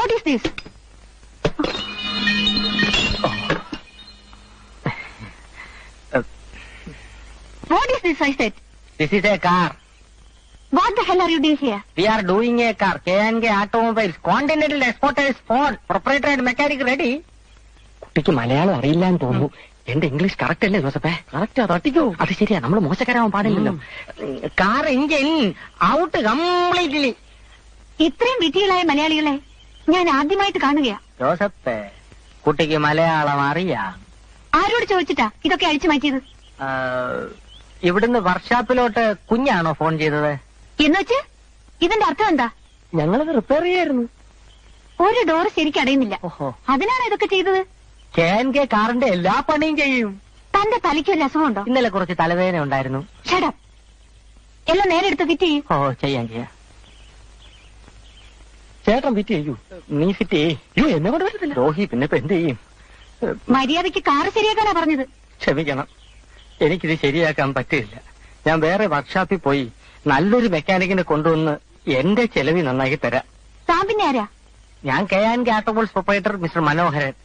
What is this? What is this, I said? This is a car. What the hell are you doing here? We are doing a car. K&K Automobiles. Continental Exporters Ford. Proprietor and mechanic ready. കുട്ടിക്ക് മലയാളം അറിയില്ലാന്ന് തോന്നുന്നു. എന്റെ English correct അല്ലേ ജോസഫേ? Correct. തട്ടിക്കോ. അത് ശരിയാ, നമ്മൾ മോശക്കാരാവാൻ പാടില്ലല്ലോ. Car engine out completely. ഇത്രയും വിധികളായ മലയാളികളെ ഞാൻ ആദ്യമായിട്ട് കാണുകയാ. ജോസഫേ, കുട്ടിക്ക് മലയാളം അറിയാം. ആരോട് ചോദിച്ചിട്ടാ ഇതൊക്കെ അഴിച്ചു മാറ്റിയത്? ഇവിടുന്ന് വർക്ക്ഷോപ്പിലോട്ട് കുഞ്ഞാണോ ഫോൺ ചെയ്തത്? എന്നുവെച്ച് ഇതിന്റെ അർത്ഥം എന്താ? ഞങ്ങളത് റിപ്പയർ ചെയ്യായിരുന്നു. ഒരു ഡോർ ശരിക്കും അടയുന്നില്ല. ഓഹോ, അതിനാണ് ഇതൊക്കെ ചെയ്തത്? K&K കാറിന്റെ എല്ലാ പണിയും ചെയ്യും. തന്റെ തലയ്ക്ക് വല്ല അസുഖമുണ്ടോ? ഇന്നലെ കുറച്ച് തലവേദന ഉണ്ടായിരുന്നു. Shut up. എല്ലാം നേരെ എടുത്ത് ഫിറ്റ് ചെയ്യും. ഓ, ചെയ്യാം. ചേട്ടൻ ഫിറ്റ് ചെയ്യൂ. നീ ഫിറ്റ് ചെയ്യൂ. എന്നെ കൊണ്ട് വരുന്നില്ല രോഹി. പിന്നെ ഇപ്പൊ എന്ത് ചെയ്യും? മര്യാദയ്ക്ക് കാറ് ശരിയാക്കാനാ പറഞ്ഞത്. ക്ഷമിക്കണം, എനിക്കിത് ശരിയാക്കാൻ പറ്റില്ല. ഞാൻ വേറെ വർക്ക്ഷോപ്പിൽ പോയി നല്ലൊരു മെക്കാനിക്കിനെ കൊണ്ടുവന്ന് എന്റെ ചെലവിൽ നന്നാക്കി തരാം. താൻ പിന്നെ ആരാ? ഞാൻ K&K ഓട്ടോമോബൈൽസ് പ്രൊപ്പറേറ്റർ മിസ്റ്റർ മനോഹരൻ.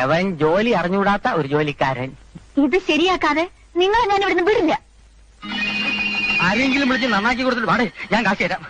അവൻ ജോലി അറിഞ്ഞുകൂടാത്ത ഒരു ജോലിക്കാരൻ. ഇത് ശരിയാക്കാതെ നിങ്ങളെ ഞാൻ ഇവിടുന്ന് വിടില്ല. ആരെങ്കിലും വിളിച്ച് നന്നാക്കി കൊടുത്തിട്ട് പാടേ, ഞാൻ കാശ് തരാം.